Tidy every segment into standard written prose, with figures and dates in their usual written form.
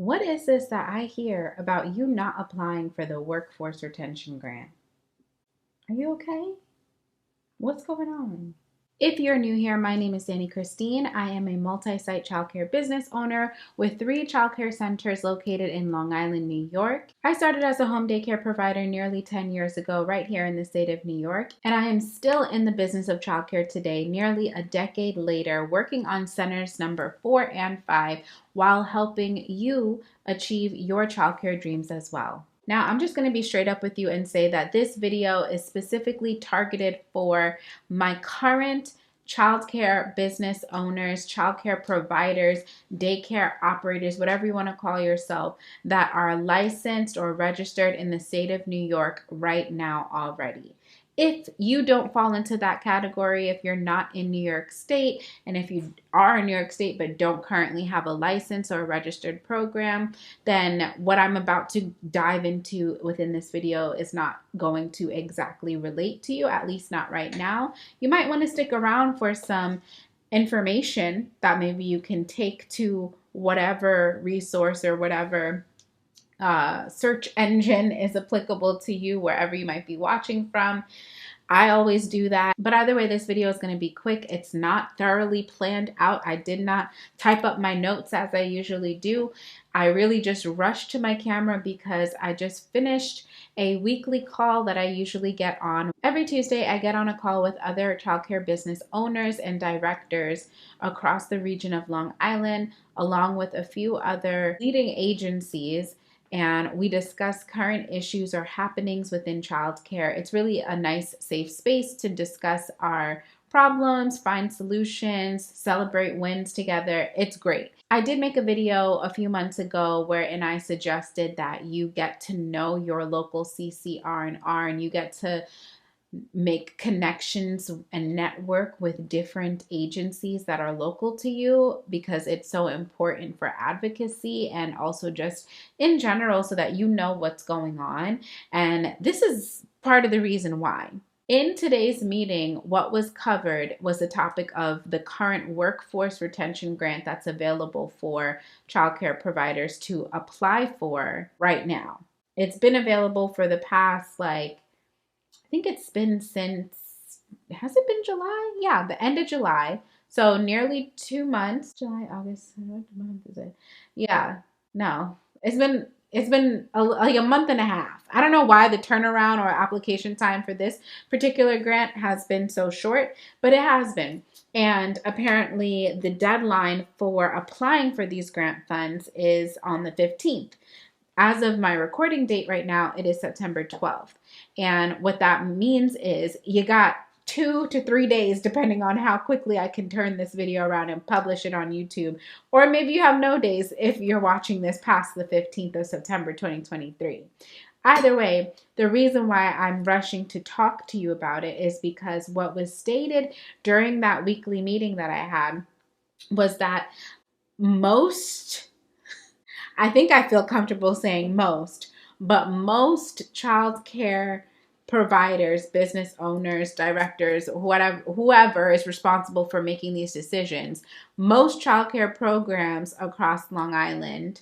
What is this that I hear about you not applying for the workforce retention grant? Are you okay? What's going on? If you're new here, my name is Danny Christine. I am a multi-site childcare business owner with 3 childcare centers located in Long Island, New York. I started as a home daycare provider nearly 10 years ago right here in the state of New York, and I am still in the business of childcare today, nearly a decade later, working on centers number 4 and 5 while helping you achieve your childcare dreams as well. Now, I'm just going to be straight up with you and say that this video is specifically targeted for my current childcare business owners, childcare providers, daycare operators, whatever you want to call yourself, that are licensed or registered in the state of New York right now already. If you don't fall into that category, if you're not in New York State, and if you are in New York State but don't currently have a license or a registered program, then what I'm about to dive into within this video is not going to exactly relate to you, at least not right now. You might want to stick around for some information that maybe you can take to whatever resource or whatever search engine is applicable to you, wherever you might be watching from. I always do that. But either way, this video is going to be quick. It's not thoroughly planned out. I did not type up my notes as I usually do. I really just rushed to my camera because I just finished a weekly call that I usually get on. Every Tuesday, I get on a call with other childcare business owners and directors across the region of Long Island, along with a few other leading agencies, and we discuss current issues or happenings within childcare. It's really a nice, safe space to discuss our problems, find solutions, celebrate wins together. It's great. I did make a video a few months ago wherein I suggested that you get to know your local CCR&R and you get to make connections and network with different agencies that are local to you, because it's so important for advocacy and also just in general so that you know what's going on. And this is part of the reason why. In today's meeting, what was covered was the topic of the current workforce retention grant that's available for childcare providers to apply for right now. It's been available for the past, I think it's been since, has it been July? Yeah, the end of July. So nearly 2 months. July, August, what month is it? Yeah, no, it's been like a month and a half. I don't know why the turnaround or application time for this particular grant has been so short, but it has been. And apparently the deadline for applying for these grant funds is on the 15th. As of my recording date right now, it is September 12th. And what that means is you got 2 to 3 days, depending on how quickly I can turn this video around and publish it on YouTube. Or maybe you have no days if you're watching this past the 15th of September 2023. Either way, the reason why I'm rushing to talk to you about it is because what was stated during that weekly meeting that I had was that I think I feel comfortable saying most, but most childcare providers, business owners, directors, whoever is responsible for making these decisions, most childcare programs across Long Island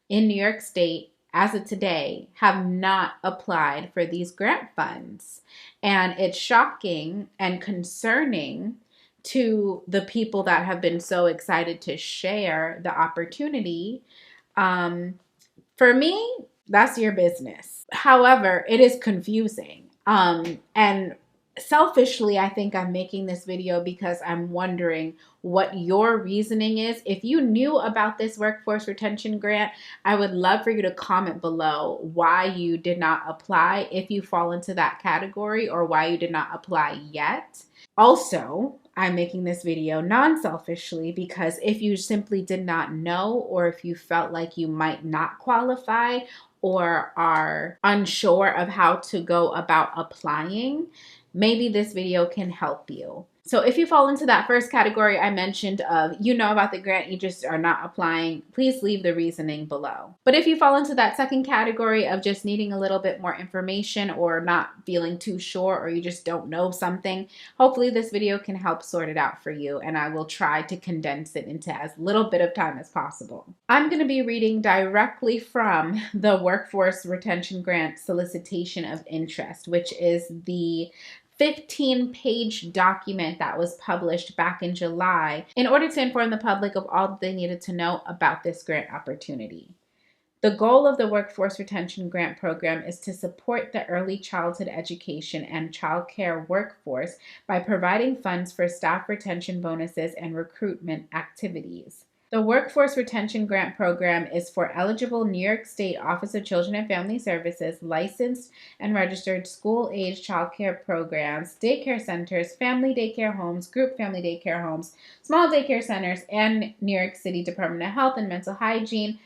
in New York State as of today have not applied for these grant funds. And it's shocking and concerning to the people that have been so excited to share the opportunity. For me, that's your business. However, it is confusing. And selfishly, I think I'm making this video because I'm wondering what your reasoning is. If you knew about this workforce retention grant, I would love for you to comment below why you did not apply, if you fall into that category, or why you did not apply yet. Also, I'm making this video non-selfishly because if you simply did not know, or if you felt like you might not qualify or are unsure of how to go about applying, maybe this video can help you. So if you fall into that first category I mentioned of you know about the grant, you just are not applying, please leave the reasoning below. But if you fall into that second category of just needing a little bit more information or not feeling too sure, or you just don't know something, hopefully this video can help sort it out for you, and I will try to condense it into as little bit of time as possible. I'm going to be reading directly from the Workforce Retention Grant Solicitation of Interest, which is the 15-page document that was published back in July in order to inform the public of all that they needed to know about this grant opportunity. The goal of the Workforce Retention Grant Program is to support the early childhood education and child care workforce by providing funds for staff retention bonuses and recruitment activities. The Workforce Retention Grant Program is for eligible New York State Office of Children and Family Services licensed and registered school-age child care programs, daycare centers, family daycare homes, group family daycare homes, small daycare centers, and New York City Department of Health and Mental Hygiene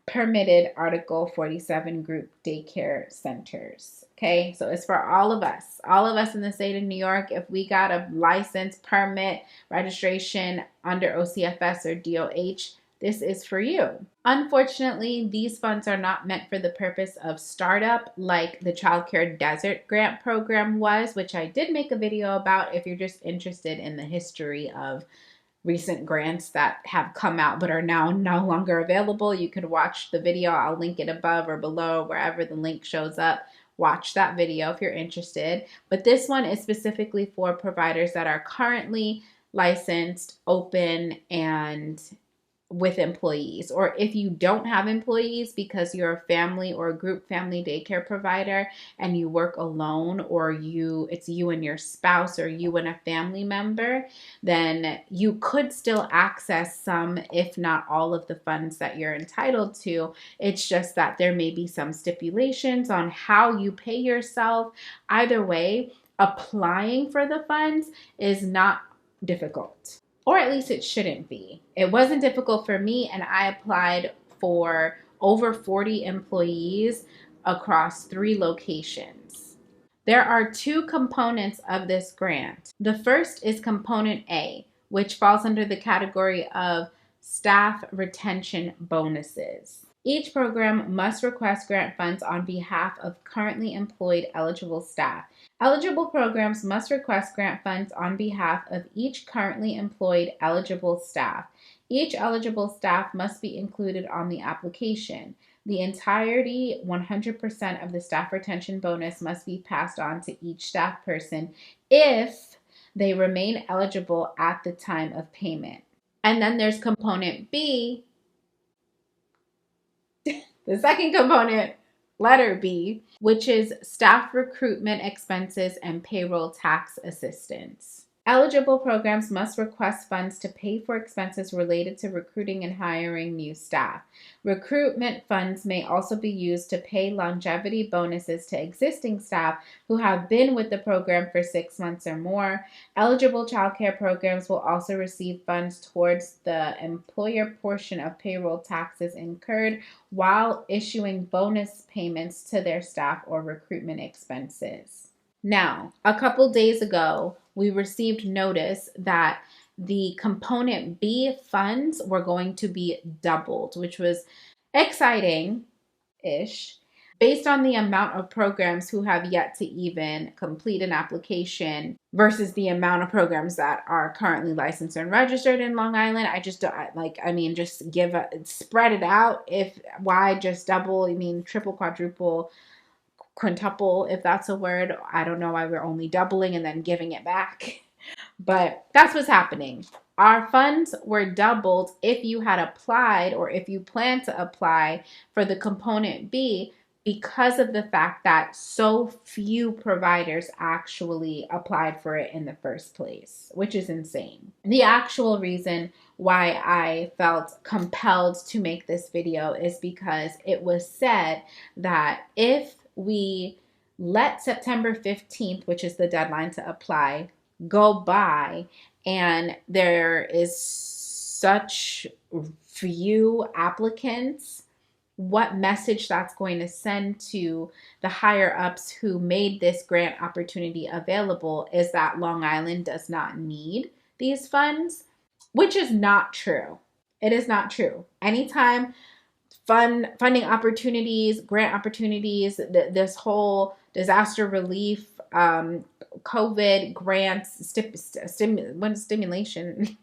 permitted Article 47 group daycare centers. Okay, so it's for all of us in the state of New York. If we got a license, permit, registration under OCFS or DOH, this is for you. Unfortunately, these funds are not meant for the purpose of startup like the Child Care Desert Grant Program was, which I did make a video about if you're just interested in the history of recent grants that have come out but are now no longer available. You could watch the video. I'll link it above or below, wherever the link shows up. Watch that video if you're interested. But this one is specifically for providers that are currently licensed, open, and with employees, or if you don't have employees because you're a family or a group family daycare provider and you work alone, or it's you and your spouse or you and a family member, then you could still access some, if not all, of the funds that you're entitled to. It's just that there may be some stipulations on how you pay yourself. Either way, applying for the funds is not difficult. Or at least it shouldn't be. It wasn't difficult for me, and I applied for over 40 employees across 3 locations. There are 2 components of this grant. The first is component A, which falls under the category of staff retention bonuses. Each program must request grant funds on behalf of currently employed eligible staff. Eligible programs must request grant funds on behalf of each currently employed eligible staff. Each eligible staff must be included on the application. The entirety, 100% of the staff retention bonus must be passed on to each staff person if they remain eligible at the time of payment. And then there's component B, the second component, letter B, which is staff recruitment expenses and payroll tax assistance. Eligible programs must request funds to pay for expenses related to recruiting and hiring new staff. Recruitment funds may also be used to pay longevity bonuses to existing staff who have been with the program for 6 months or more. Eligible child care programs will also receive funds towards the employer portion of payroll taxes incurred while issuing bonus payments to their staff or recruitment expenses. Now, a couple days ago, we received notice that the component B funds were going to be doubled, which was exciting-ish, based on the amount of programs who have yet to even complete an application versus the amount of programs that are currently licensed and registered in Long Island. I just don't just spread it out. Why just double? I mean, triple, quadruple, quintuple, if that's a word. I don't know why we're only doubling and then giving it back. But that's what's happening. Our funds were doubled if you had applied or if you plan to apply for the component B, because of the fact that so few providers actually applied for it in the first place, which is insane. The actual reason why I felt compelled to make this video is because it was said that if we let September 15th, which is the deadline to apply, go by, and there is such few applicants, what message that's going to send to the higher ups who made this grant opportunity available is that Long Island does not need these funds, which is not true. It is not true. Anytime funding opportunities, grant opportunities, this whole disaster relief, COVID grants, stimulation,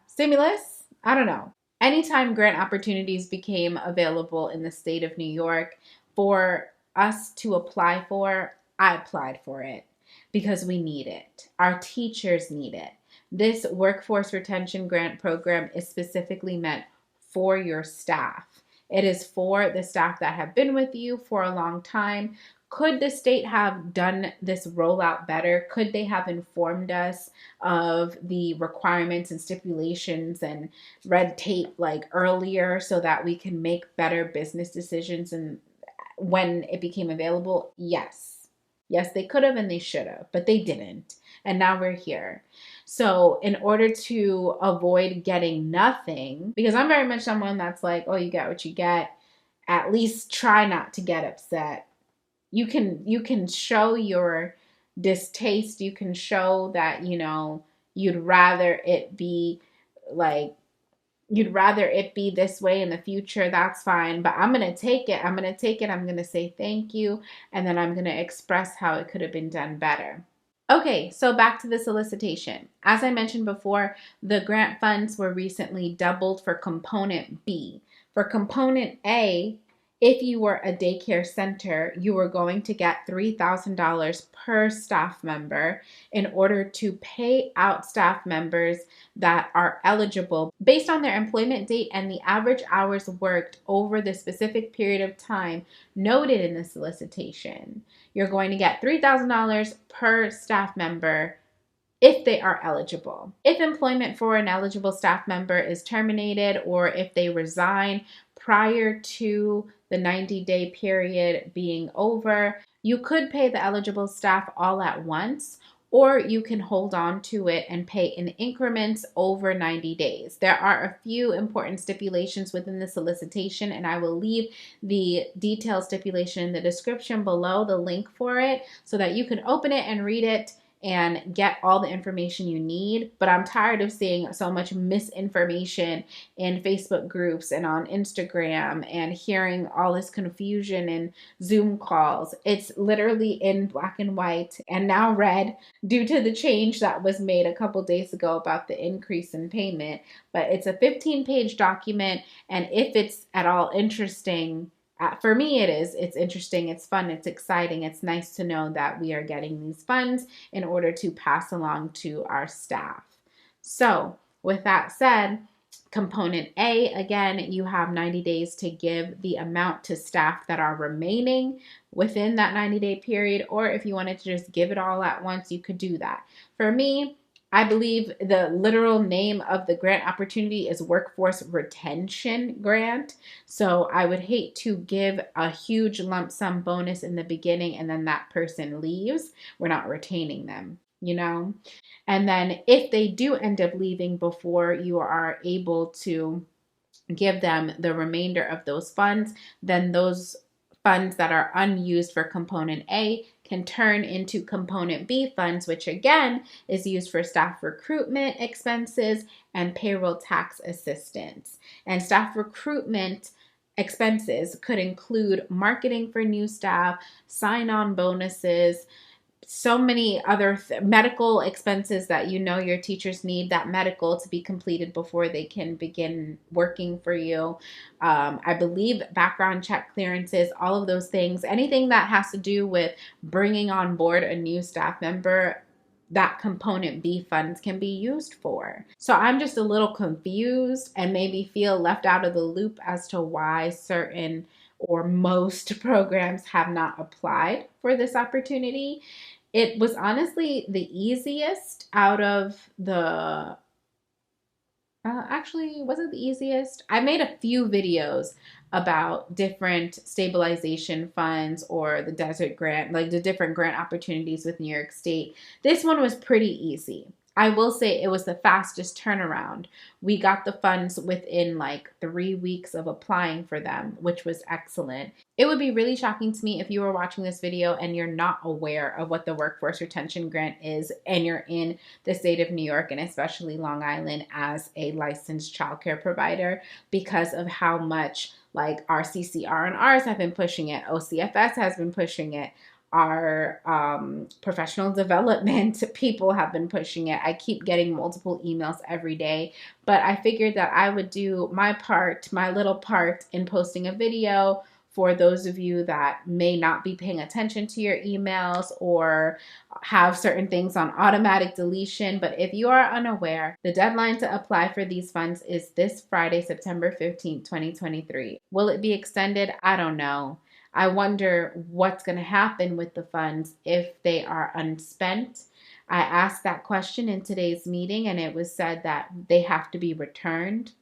stimulus. I don't know. Anytime grant opportunities became available in the state of New York for us to apply for, I applied for it because we need it. Our teachers need it. This workforce retention grant program is specifically meant for your staff. It is for the staff that have been with you for a long time. Could the state have done this rollout better? Could they have informed us of the requirements and stipulations and red tape like earlier so that we can make better business decisions and when it became available? Yes. Yes, they could have and they should have, but they didn't. And now we're here. So in order to avoid getting nothing, because I'm very much someone that's like, oh, you get what you get, at least try not to get upset. You can show your distaste. You can show that, you'd rather it be this way in the future. That's fine. But I'm going to take it. I'm going to say thank you. And then I'm going to express how it could have been done better. Okay, so back to the solicitation. As I mentioned before, the grant funds were recently doubled for component B. For component A, if you were a daycare center, you were going to get $3,000 per staff member in order to pay out staff members that are eligible based on their employment date and the average hours worked over the specific period of time noted in the solicitation. You're going to get $3,000 per staff member if they are eligible. If employment for an eligible staff member is terminated or if they resign prior to the 90-day period being over, you could pay the eligible staff all at once, or you can hold on to it and pay in increments over 90 days. There are a few important stipulations within the solicitation, and I will leave the detailed stipulation in the description below, the link for it, so that you can open it and read it and get all the information you need. But I'm tired of seeing so much misinformation in Facebook groups and on Instagram and hearing all this confusion in Zoom calls. It's literally in black and white and now red due to the change that was made a couple days ago about the increase in payment. But it's a 15-page document, and if it's at all interesting, for me, it is. It's interesting. It's fun. It's exciting. It's nice to know that we are getting these funds in order to pass along to our staff. So with that said, component A, again, you have 90 days to give the amount to staff that are remaining within that 90-day period. Or if you wanted to just give it all at once, you could do that. For me, I believe the literal name of the grant opportunity is Workforce Retention Grant. So I would hate to give a huge lump sum bonus in the beginning and then that person leaves. We're not retaining them, And then if they do end up leaving before you are able to give them the remainder of those funds, then those funds that are unused for component A can turn into component B funds, which again is used for staff recruitment expenses and payroll tax assistance. And staff recruitment expenses could include marketing for new staff, sign-on bonuses, so many other medical expenses that your teachers need that medical to be completed before they can begin working for you. I believe background check clearances, all of those things, anything that has to do with bringing on board a new staff member, that component B funds can be used for. So I'm just a little confused and maybe feel left out of the loop as to why certain or most programs have not applied for this opportunity. It was honestly the easiest out of the, actually, was it the easiest? I made a few videos about different stabilization funds or the desert grant, like the different grant opportunities with New York State. This one was pretty easy. I will say it was the fastest turnaround. We got the funds within like 3 weeks of applying for them, which was excellent. It would be really shocking to me if you were watching this video and you're not aware of what the Workforce Retention Grant is and you're in the state of New York and especially Long Island as a licensed childcare provider, because of how much like our CCR and Rs have been pushing it, OCFS has been pushing it, our professional development people have been pushing it. I keep getting multiple emails every day, but I figured that I would do my part, my little part in posting a video for those of you that may not be paying attention to your emails or have certain things on automatic deletion. But if you are unaware, the deadline to apply for these funds is this Friday, September 15th, 2023. Will it be extended? I don't know. I wonder what's going to happen with the funds if they are unspent. I asked that question in today's meeting and it was said that they have to be returned.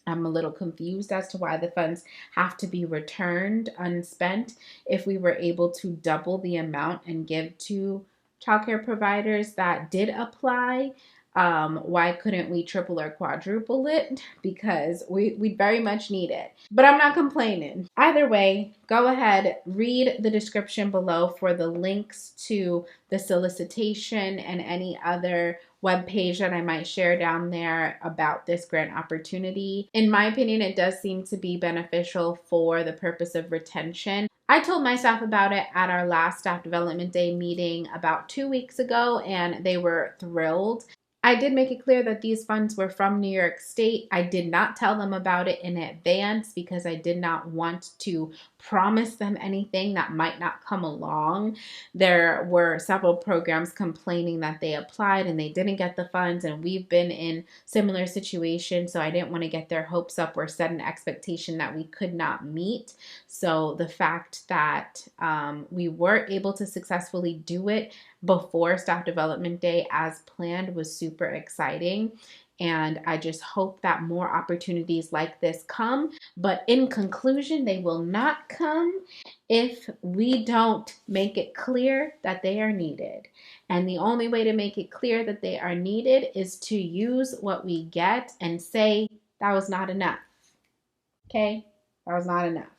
I'm a little confused as to why the funds have to be returned unspent. If we were able to double the amount and give to childcare providers that did apply, why couldn't we triple or quadruple it? Because we very much need it. But I'm not complaining. Either way, go ahead, read the description below for the links to the solicitation and any other webpage that I might share down there about this grant opportunity. In my opinion, it does seem to be beneficial for the purpose of retention. I told my staff about it at our last staff development day meeting about 2 weeks ago, and they were thrilled. I did make it clear that these funds were from New York State. I did not tell them about it in advance because I did not want to promise them anything that might not come along. There were several programs complaining that they applied and they didn't get the funds, and we've been in similar situations, so I didn't want to get their hopes up or set an expectation that we could not meet. So the fact that we were able to successfully do it before staff development day as planned was super exciting. And I just hope that more opportunities like this come. But in conclusion, they will not come if we don't make it clear that they are needed. And the only way to make it clear that they are needed is to use what we get and say, that was not enough. Okay? That was not enough.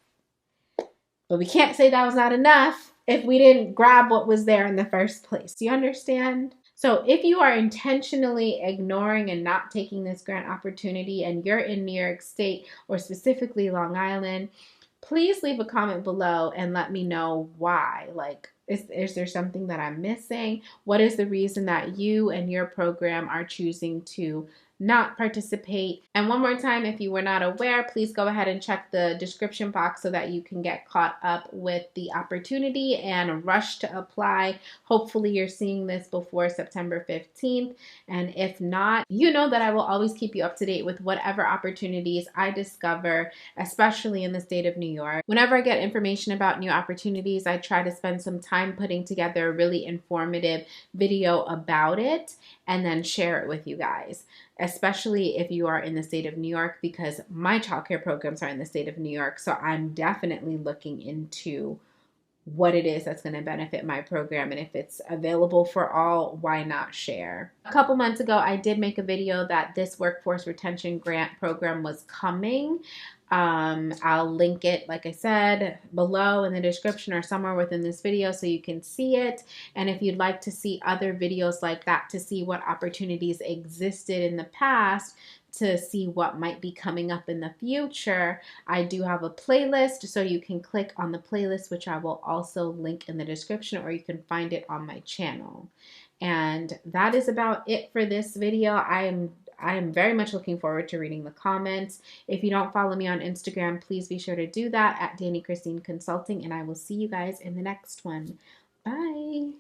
But we can't say that was not enough if we didn't grab what was there in the first place. Do you understand? So if you are intentionally ignoring and not taking this grant opportunity and you're in New York State or specifically Long Island, please leave a comment below and let me know why. Like, is there something that I'm missing? What is the reason that you and your program are choosing to not participate? And one more time, if you were not aware, please go ahead and check the description box so that you can get caught up with the opportunity and rush to apply. Hopefully you're seeing this before September 15th. And if not, you know that I will always keep you up to date with whatever opportunities I discover, especially in the state of New York. Whenever I get information about new opportunities, I try to spend some time putting together a really informative video about it and then share it with you guys, especially if you are in the state of New York, because my childcare programs are in the state of New York. So I'm definitely looking into what it is that's going to benefit my program. And if it's available for all, why not share? A couple months ago, I did make a video that this workforce retention grant program was coming. I'll link it, like I said, below in the description or somewhere within this video so you can see it. And if you'd like to see other videos like that to see what opportunities existed in the past, to see what might be coming up in the future, I do have a playlist, so you can click on the playlist, which I will also link in the description, or you can find it on my channel. And that is about it for this video. I am very much looking forward to reading the comments. If you don't follow me on Instagram, please be sure to do that at Danny Christine Consulting, and I will see you guys in the next one. Bye.